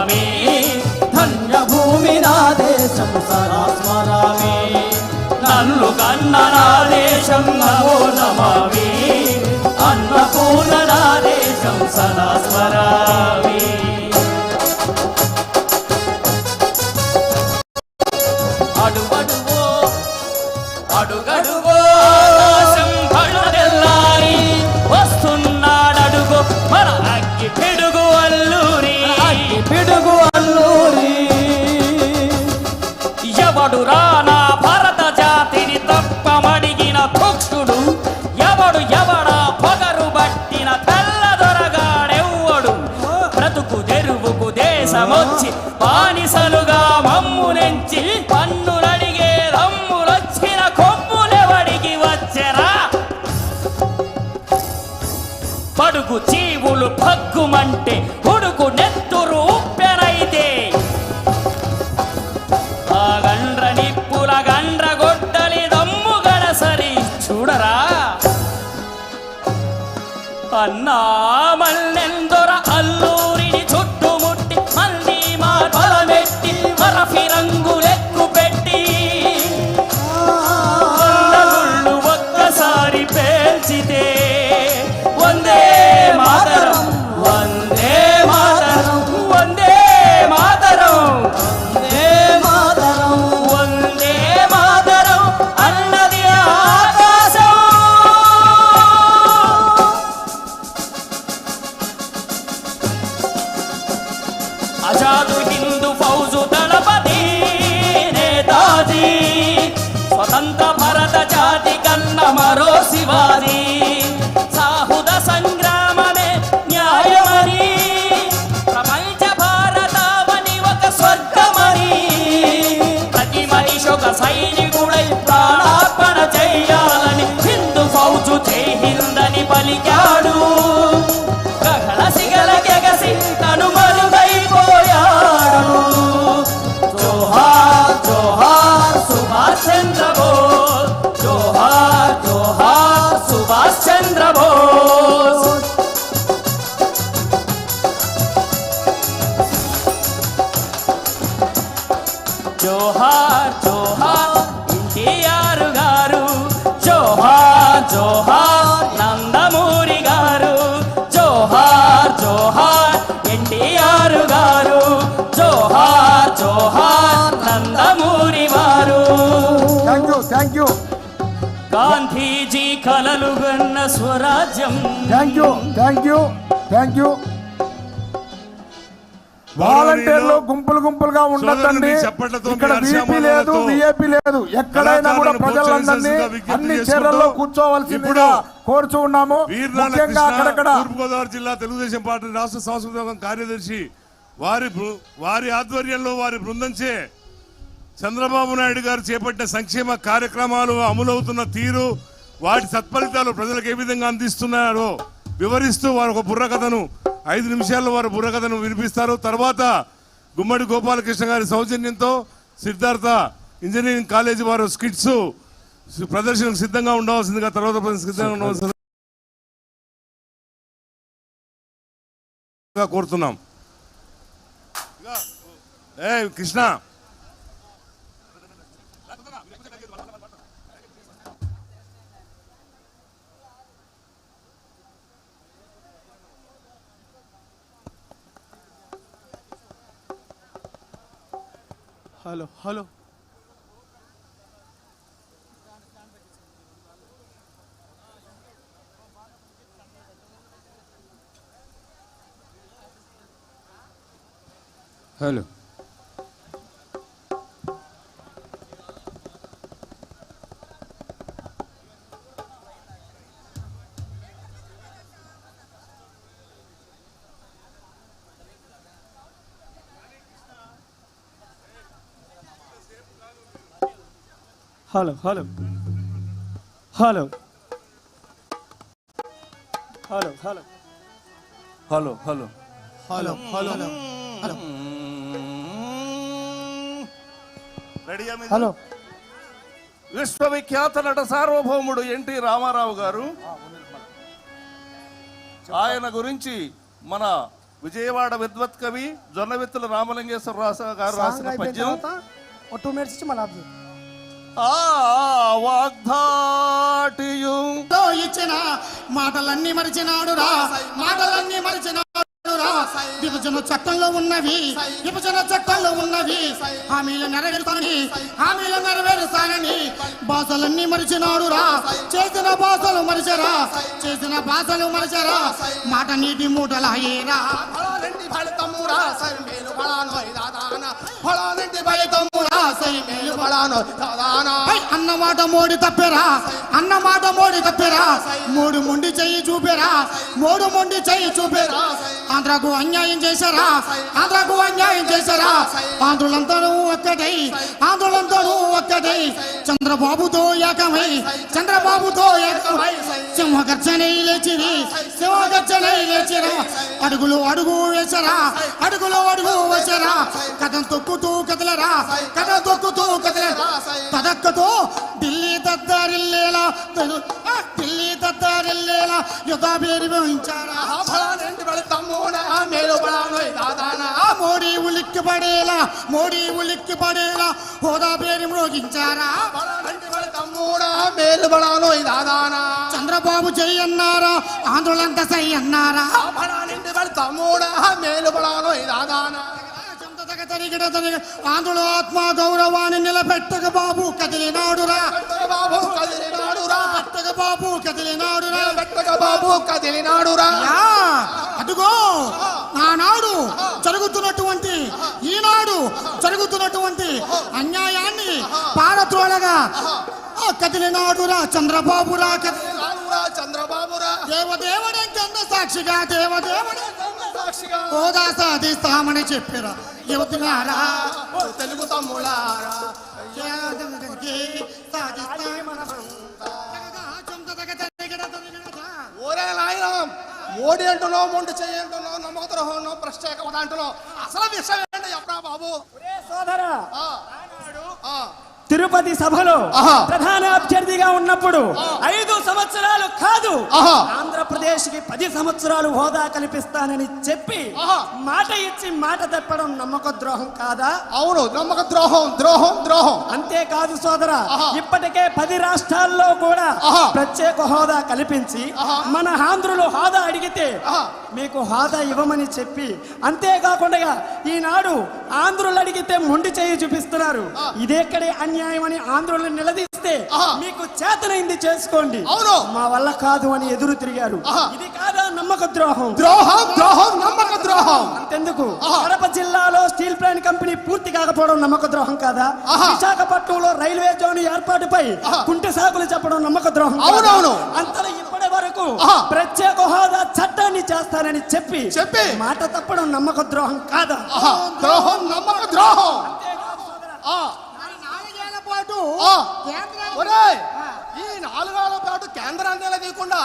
నమామి ధన్యభూమి నా దేశం సదా స్మరామి నన్ను కన్న నా దేశం నమో నమామి అన్నపూర్ణ నా దేశం సదా స్మరామి అడుగడుగో అడుగడుగో ఆకాశం పడుదెల్లారి వస్తున్నాడడుగు మన అగ్గి పిడుగు అల్లూరి పిడుగు అల్లూరి ఎవడు రానా భరత జాతిని తప్పమడిగిన భక్షుడు ఎవడు ఎవడా పొగరు బట్టిన తెల్లదొరగాడెవ్వడు బ్రతుకు తెరువుకు దేశమొచ్చి బానిసలుగా మమ్మునెంచి పన్నులడిగే రమ్ములొచ్చిన కొమ్ములెవడికి వచ్చెరా పడుగు జీవులు భగ్గుమంటే ఉడుకు నెత్తురు ఉప్పెనైతే ఆ గండ్ర నిప్పుల గండ్ర గొడ్డలి దమ్ము గడసరి చూడరా అన్నా మల్లెందొర అల్లూరిని చుట్టుముట్టి మళ్ళీ మా బలమెట్టి మరఫి రంగులెక్కు పెట్టి వందగుళ్ళు ఒక్కసారి పేల్చితే వందే మాతరం వందే మాతరం వందే మాతరం వందే మాతరం వందే మాతరం అన్నది ఆకాశం ఆజాదు హిందూ ఫౌజు దళపతి నేతాజీ స్వతంత్ర భరత జాతి కన్న మరో శివాజీ సాహుద సంగ్రామమే న్యాయమని ప్రపంచ భారతావని ఒక స్వర్గమని ప్రతి మనిషి ఒక సైనికుడై ప్రాణార్పణ చెయ్యాలని హిందూ ఫౌజు జై హిందని పలికాడు గహళ సిగల గెగసి తను మరుగైపోయాడు జోహార్ జోహార్ సుభాష్ చంద్ర బోస్ జోహార్ జోహార్ సుభాష్ చంద్ర బోస్ జోహార్ జోహార్ ఎన్టీఆర్ గారు జోహార్ జోహార్ నందమూరి గారు జోహార్ జోహార్ ఎన్టీఆర్ గారు జోహార్ జోహార్ నందమూరి వారు థ్యాంక్ యూ గాంధీజీ కలలు గన్న స్వరాజ్యం థ్యాంక్ యూ వాలంటీర్లు గుంపులుగా ఉండదండి. ఇక్కడ వీపీ లేదు విఐపీ లేదు. ఎక్కడైనా కూడా ప్రజలందరినీ అన్ని చీరల్లో కూర్చోవలసిందిగా కోరుచూ ఉన్నాము. ముఖ్యంగా అక్కడక్కడ తూర్పుగోదావరి జిల్లా తెలుగుదేశం పార్టీ రాష్ట్ర సాంస్కృతిక కార్యదర్శి వారి ఆధ్వర్యంలో వారి బృందంచే చంద్రబాబు నాయుడు గారు చేపట్టిన సంక్షేమ కార్యక్రమాలు అమలవుతున్న తీరు వాటి సత్ఫలితాలు ప్రజలకు ఏ విధంగా అందిస్తున్నారో వివరిస్తూ వారు ఒక బుర్రకథను 5 నిమిషాల్లో వారు బుర్రకథను వినిపిస్తారు. తర్వాత గుమ్మడి గోపాలకృష్ణ గారి సౌజన్యంతో సిద్ధార్థ ఇంజనీరింగ్ కాలేజీ వారు స్కిట్స్ ప్రదర్శనకు సిద్ధంగా ఉండవలసిందిగా తర్వాత సిద్ధంగా ఉండవలసిందిగా కోరుతున్నాం. Krishna hello hello hello hello hello hello hello hello hello hello hello hello hello విశ్వవిఖ్యాత నట సార్వభౌముడు ఎన్టీ రామారావు గారు ఆయన గురించి మన విజయవాడ విద్వత్ కవి జొన్నవిత్తుల రామలింగేశ్వరరావు గారు రాసిన పద్యం. 2 minutes ఇచ్చి మళ్ళీ ఆపు. ఆ వాగ్దాటియు ఇచ్చిన మాటలన్నీ మరిచినాడు రా, మాటలన్నీ మరిచినాడు రా. విభజన చట్టంలో ఉన్నవి, విభజన చట్టంలో ఉన్నవి హామీలు నెరవేరుతానని భాషలన్నీ మరిచినాడు రా. చేసిన భాషలు మరిచరా, చేసిన భాషలు మరిచరా. మాట నీటి మూటలాయేరా. ఫలానంటి ఫలితమురా సైమేలు ఫలానోయ్ దాదాన, ఫలానంటి ఫలితమురా సైమేలు ఫలానోయ్ దాదాన. అన్నమాట మోడి తప్పెరా, అన్నమాట మోడి తప్పెరా. మూడు మొండి చెయ్యి చూపెరా, మూడు మొండి చెయ్యి చూపెరా. ఆంధ్రకు అన్యాయం చేశారా, ఆంధ్రకు అన్యాయం చేశారా. ఆంధ్రులందరూ ఒక్కటై, ఆంధ్రులందరూ ఒక్కటై చంద్రబాబుతో ఏకమై, చంద్రబాబుతో ఏకమై సింహగర్జనై లేచిరి, సింహగర్జనై లేచిరా. అడుగులు అడుగు వేసరా, అడుగులు అడుగు వేసరా. కథం తొక్కుతూ కదలరా, కథ తొక్కుతూ కదలరా. తదక్కతో ఢిల్లీ దద్దారిల్లేలా, ఢిల్లీ దద్దారిల్లేలా యుద్ధ పేరు వహించారా. మోడీ ఉలిక్కి పడేలా, మోడీ ఉలిక్కి పడేలా హోదా పేరు మ్రోగించారా. చంద్రబాబు జై అన్నారా, ఆంధ్రులంతా సై అన్నారా. ఆంధ్రుల ఆత్మ గౌరవాన్ని నిలబెట్టక బాబు కదిలినాడురా, పెట్టక బాబు కదిలినాడురా, పెట్టక బాబు కదిలినాడురా. అదుగో నానాడు జరుగుతున్నటువంటి, ఈనాడు జరుగుతున్నటువంటి అన్యాయాన్ని పారత్రోలగా కదిలినాడురా చంద్రబాబురా, కదిలినాడురా చంద్రబాబురా. దేవదేవుడే కన్న సాక్షిగా, దేవదేవుడే సాక్షిగా హోదా సాధిస్తామని చెప్పారా యువతులారా, తెలుగు తమ్ములారా. ఓరే నాయన, మోడీ అంటున్నావు, మొండి చెయ్యి అంటున్నావు, నమ్మక ద్రోహం, ప్రత్యేక హోదా అంటున్నావు. అసలు విషయం ఏంటో చెప్పరా బాబు. సోదరా, తిరుపతి సభలో ప్రధాన అభ్యర్థిగా ఉన్నప్పుడు 5 సంవత్సరాలు కాదు, ఆంధ్రప్రదేశ్ కి 10 సంవత్సరాలు హోదా కల్పిస్తానని చెప్పి మాట ఇచ్చి మాట తప్పడం నమ్మక ద్రోహం కాదా? అవును, నమ్మక ద్రోహం, ద్రోహం, ద్రోహం. అంతేకాదు సోదరా, ఇప్పటికే 10 రాష్ట్రాల్లో కూడా ప్రత్యేక హోదా కల్పించి మన ఆంధ్రులు హోదా అడిగితే మీకు హోదా ఇవ్వమని చెప్పి, అంతేకాకుండా ఈనాడు ఆంధ్రులు అడిగితే మొండి చేయి చూపిస్తున్నారు. ఇదేక్కడే అన్యాయం అని ఆంధ్రులను నిలదీస్తే మీకు చేతనైంది చేసుకోండి, మా వల్ల కాదు అని ఎదురు తిరిగారు. ఇది కాదా నమ్మక ద్రోహం? ద్రోహం, ద్రోహం, నమ్మక ద్రోహం. అంతెందుకు, కడప జిల్లాలో స్టీల్ ప్లాంట్ కంపెనీ పూర్తి కాకపోవడం నమ్మక ద్రోహం కాదా? విశాఖపట్నంలో రైల్వే జోన్ ఏర్పాటుపై కుంటి సాకులు చెప్పడం నమ్మక ద్రోహం. అవునవును. అంతలో ఇప్పటి వరకు ప్రత్యేక హోదా చట్టాన్ని చేస్తానని చెప్పి మాట తప్పడం నమ్మక ద్రోహం కాదా? ద్రోహం, నమ్మక ద్రోహం. ఈ 4 ఏళ్ల పాటు కేంద్రాన్ని నిలదీయకుండా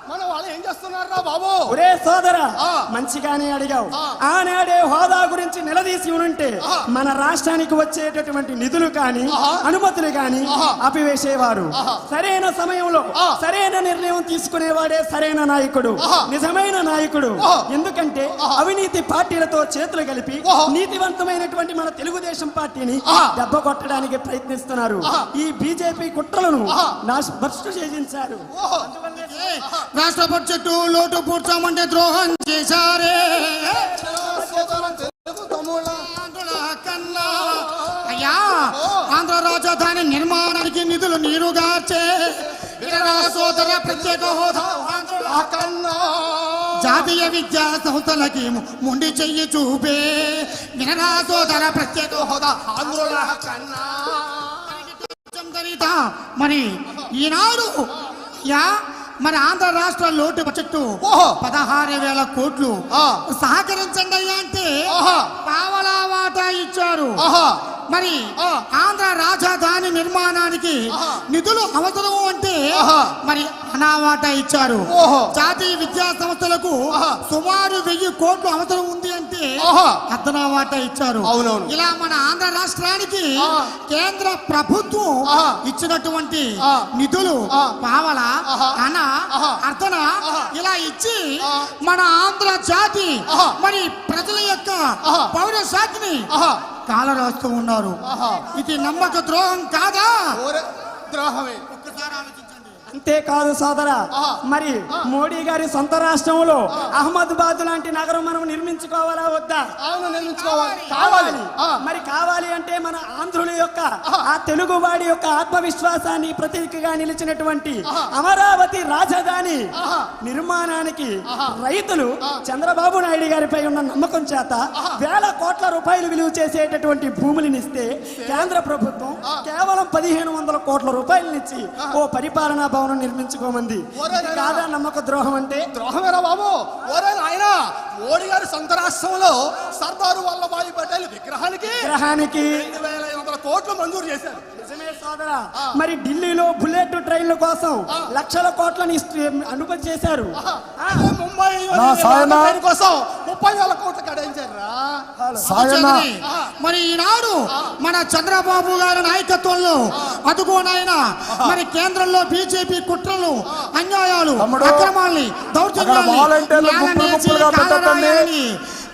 మన వాళ్ళు ఏం చేస్తున్నారా బాబు? ఒరే సోదరా, మంచిగానే అడిగావు. ఆనాడే హోదా గురించి నిలదీసి ఉంటే మన రాష్ట్రానికి వచ్చేటటువంటి నిధులు కానీ అనుమతులు కానీ ఆపివేసేవారు. సరైన సమయంలో సరైన నిర్ణయం తీసుకునేవాడే సరైన నాయకుడు, నిజమైన నాయకుడు. ఎందుకంటే అవినీతి పార్టీలతో చేతులు కలిపి నీతివంతమైనటువంటి మన తెలుగుదేశం పార్టీని దెబ్బ కొట్టడానికి ప్రయత్నిస్తున్నారు. ఈ బీజేపీ కుట్రలను భ్రష్టు చేయించారు. రాష్ట్ర బడ్జెట్ లోటు పూడ్చామంటే ద్రోహం చేశారే. అయ్యా, ఆంధ్ర రాజధాని నిర్మాణానికి నిధులు నీరుగార్చే సోదర ప్రత్యేక హోదా కన్నా జాతీయ విద్యా సంస్థలకి మొండి చెయ్యి చూపే వినరా సోదర ప్రత్యేక హోదా ఆంధ్రుల కన్నా. మరి ఈనాడు మన ఆంధ్ర రాష్ట్ర లోటు బడ్జెట్ 16,000 కోట్లు సహకరించండి అయ్యా అంటే పావలా వాటా ఇచ్చారు. ఆహా మరి ఆంధ్ర రాజధాని నిర్మాణానికి నిధులు అవసరము అంటే ఆహా. మరి అనావాటా ఇచ్చారు. ఓహో. జాతీయ విద్యా సంస్థలకు ఆహా. సుమారు 1000 కోట్లు అవసరం ఉంది అంటే ఆహా. అర్ధనావాటా ఇచ్చారు. అవునవును. ఇలా మన ఆంధ్ర రాష్ట్రానికి ఆహా. కేంద్ర ప్రభుత్వం ఆహా. ఇచ్చినటువంటి ఆ. నిధులు ఆ. పావల ఆహా. అన ఆహా. అర్ధన ఆహా. ఇలా ఇచ్చి ఆహా. మన ఆంధ్ర జాతి ఆహా. మరి ప్రజల యొక్క ఆహా. పౌరశాఖని ఆహా కాలరాస్తూ ఉన్నారు. ఆహా. ఇది నమ్మక ద్రోహం కాదా? ఓరే ద్రోహమే. ఒక్కసారి ఆలోచించండి. అంతేకాదు సోదరా, ఆహా. మరి మోడీ గారి సొంత రాష్ట్రంలో అహ్మదాబాద్ లాంటి నగరం మనం నిర్మించుకోవాలా వద్దా? అవును నిర్మించుకోవాలి. కావాలి. మరి కావాలి అంటే మన ఆంధ్రుల యొక్క ఆ తెలుగువాడి యొక్క ఆత్మవిశ్వాసాన్ని ప్రతీకగా నిలిచినటువంటి అమరావతి రాజధాని నిర్మాణానికి రైతులు చంద్రబాబు నాయుడు గారిపై ఉన్న నమ్మకం చేత వేల కోట్ల రూపాయలు విలువ చేసేటటువంటి భూములను ఇస్తే కేంద్ర ప్రభుత్వం కేవలం 1500 కోట్ల రూపాయలనిచ్చి ఓ పరిపాలనా భవనం నిర్మించుకోమంది. ఇది కాదా నమ్మక ద్రోహం అంటే? ద్రోహమేరా బాబు. ఓరే నాయనా, మోడీ గారి సొంత రాష్ట్రంలో సర్దారు వల్లభాయ్ పటేల్ విగ్రహానికి 2500 కోట్లు మంజూరు చేశారు. నిజమే సోదరా. మరి ఢిల్లీలో బుల్లెట్ ట్రైన్ల కోసం లక్షల కోట్లను అనుమతి చేశారు. అదే ముంబై నా సాయనా. ట్రైన్ కోసం 30,000 కోట్లు కేటాయించారా? సాయన మరి ఈనాడు మన చంద్రబాబు గారి నాయకత్వంలో అదుగోనైన మరి కేంద్రంలో బీజేపీ కుట్రలు, అన్యాయాలు, తమ్ముడు, అక్రమాల్ని, దౌర్జన్యాల్ని, అక్కడ వాలంటీర్లు న్యాయాన్ని గుంపులు గుంపులుగా చేసి పెట్టకండి. కాలరాయాలని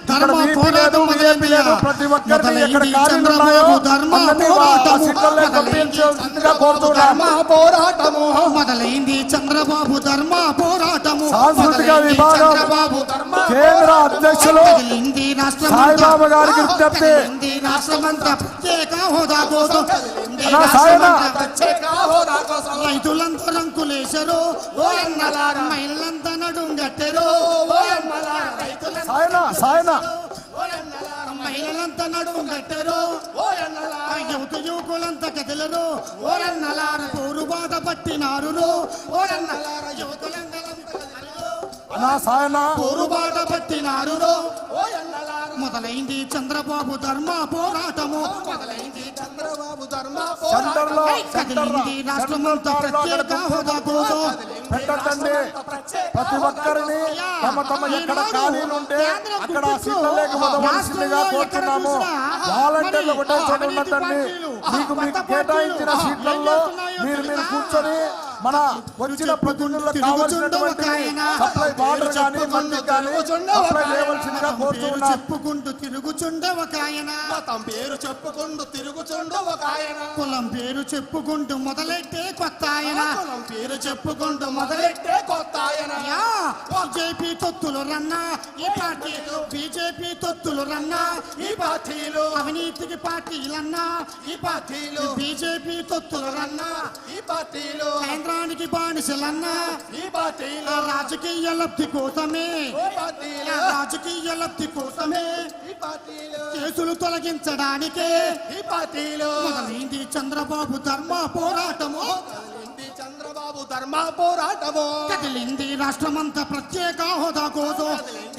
ధర్మ ఇక్కడ వీపీ పోరాటం లేదు, వీఐపీ లేదు. మొదలైంది. ప్రతి ఒక్కరిని ఎక్కడ మొదలైంది ఖాళీలు ఉన్నాయో చంద్రబాబు ధర్మ అందరినీ పోరాటము. సీట్లలో పంపించాల్సిందిగా కోరుతున్నాము. పోరాటము మొదలైంది చంద్రబాబు ధర్మ పోరాటము. సాంస్కృతిక మొదలైంది విభాగం చంద్రబాబు ధర్మ కేంద్ర అధ్యక్షులు కదిలింది రాష్ట్రమంతా. సాయిబాబా గారికి విజ్ఞప్తి. కదిలింది రాష్ట్రమంతా ప్రత్యేక హోదా కోసం. కదిలింది అన్నా సాయనా. రాష్ట్రమంతా ప్రత్యేక హోదా కోసం రైతులంతా రంకులేశారు, ఓ అన్నలారా. మహిళలంతా నడుంగట్టెరు, ఓ అన్నలారా. రైతులంతా సాయన మహిళలంతా నడుంగట్టెరు, ఓ అన్నలారా. యువత యువకులంతా కదిలరు, ఓ అన్నలారా. పోరు బాధ పట్టినారు, ఓ అన్నలారా. యువకులంతా నా సాయన పోరు బాధ పట్టినారు, ఓ అన్నలారా. మొదలైంది చంద్రబాబు ధర్మ పోరాటము. మొదలైంది చంద్రబాబు ధర్మ సెంటర్లో కదిలింది రాష్ట్రమంతా ప్రత్యేక హోదా కోసం. పెట్టండి. ప్రతి ఒక్కరిని తమ ఎక్కడ ఖాళీలు ఉంటే అక్కడ సీట్లలోకి వదలవలసిందిగా కోరుతున్నాము. వాలంటీర్లు ఒకటే చోట ఉండటండి. మీకు కేటాయించిన సీట్లలో మీరు కూర్చొని మన వచ్చిన ప్రతినిధులకు కావాల్సినటువంటి సప్లై వాటర్ కానీ మంది కానీ సప్లై చేయవలసిందిగా కోరుతున్నాం. చెప్పుకుంటూ తిరుగుచుండే ఒక ఆయన, మతం పేరు చెప్పుకుంటూ తిరుగుచుండు ఒక ఆయన, కులం పేరు చెప్పుకుంటూ మొదలెట్టే కొత్త ఆయన, కులం పేరు చెప్పుకుంటూ మొదలెట్టే కొత్త ఆయన. బీజేపీ తొత్తులు రన్నా ఈ పార్టీలు, బీజేపీ తొత్తులు రన్నా ఈ పార్టీలు, అవినీతికి పార్టీలన్నా ఈ పార్టీలు, బీజేపీ తొత్తులు రన్నా ఈ పార్టీలు, కేంద్రానికి బానిసలన్నా ఈ పార్టీలు, రాజకీయ లబ్ధి కోసమే, ఈ పార్టీలు, రాజకీయ లబ్ధి కోసమే ఈ పార్టీలు, కేసులు తొలగించడానికే ఈ పార్టీలు. మొదలైంది చంద్రబాబు ధర్మ పోరాటము. కదిలింది చంద్రబాబు ధర్మ పోరాటము. కదిలింది రాష్ట్రమంతా ప్రత్యేక హోదా కోసం.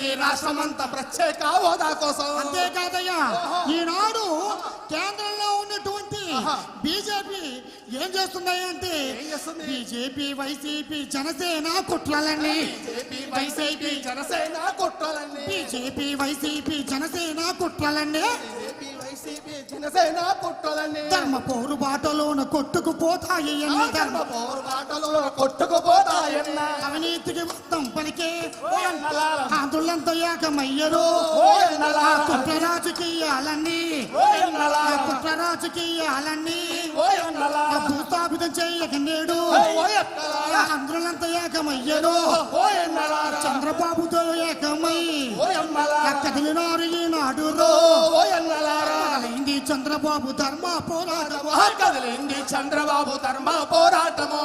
ఈ రాష్ట్రమంతా ప్రత్యేక హోదా కోసం. అంతేకాదయ్యా, ఈనాడు కేంద్రంలో ఉన్నటువంటి బీజేపీ ఏం చేస్తున్నాయి అంటే బీజేపీ, వైసీపీ, జనసేన కుట్రలన్నీ, వైసీపీ జనసేన కుట్రలన్నీ, బీజేపీ, వైసీపీ, జనసేన కుట్రలన్నీ, వైసీపీ జనసేన కుట్రలన్నీ ధర్మ పోరు బాటలోన కొట్టుకుపోతాయి అన్ని ధర్మ పోరాటలో కొట్టుకుపోతాయన్న అవినీతికి మొత్తం పలికే ఆంధ్రులంతా ఏకమయ్యరు. కుట్ర రాజకీయాలన్నీ, కుట్ర రాజకీయాలన్నీ భూస్థాపితం చేయక నేడు ఆంధ్రులంతా ఏకమయ్యరు. చంద్రబాబుతో ఏకమై కదిలినారు ఈనాడు. మొదలైంది చంద్రబాబు ధర్మ పోరాటము. కదిలింది చంద్రబాబు ధర్మ పోరాటము.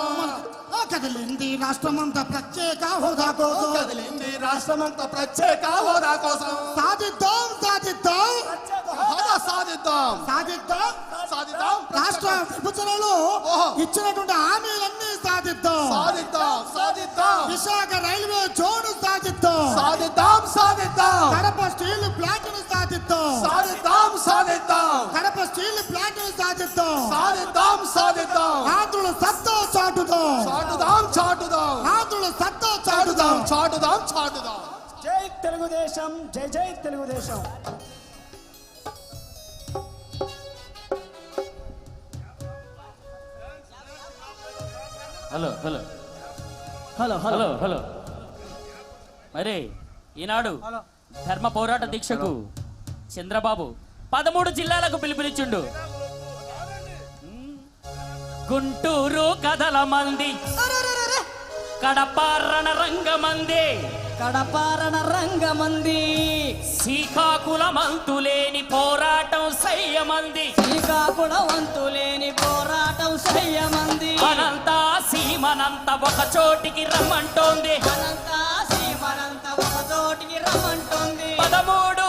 కదిలింది రాష్ట్రమంతా ప్రత్యేక హోదా కోసం. కదిలింది రాష్ట్రమంతా ప్రత్యేక హోదా కోసం. సాధిద్దాం సాధిద్దాం హోదా సాధిద్దాం సాధిద్దాం సాధిద్దాం. రాష్ట్ర విభజనలో ఇచ్చినటువంటి హామీలన్నీ సాధిద్దాం. సాధిద్దాం సాధిద్దాం. విశాఖ రైల్వే జోన్ సాధిద్దాం. సాధిద్దాం సాధిద్దాం. కడప స్టీల్ ప్లాంట్ ను సాధిద్దాం. సాధిద్దాం సాధిద్దాం. కడప సాధిద్దాం సాధిద్దాం సాధిద్దాం ఆంధ్రుల సత్తా చాటుదాం చాటుదాం చాటుదాం ఆంధ్రుల సత్తా చాటుదాం చాటుదాం చాటుదాం చాటుదాం జై తెలుగుదేశం, జై జై Telugu Desam. Hello hello hello hello hello మరి ఈనాడు ధర్మ పోరాట దీక్షకు చంద్రబాబు 13 జిల్లాలకు పిలుపునిచ్చుండు. గుంటూరు కథల మంది, కడప రణరంగమంది, కడపారణ రంగమంది, శ్రీకాకుళమంతులేని పోరాటం సయ్యమంది, శ్రీకాకుళవంతులేని పోరాటం సయ్యమంది, అనంత సీమనంత ఒక చోటికి రమ్మంటోంది, అనంత సీమనంత ఒక చోటికి రమ్మంటుంది. 13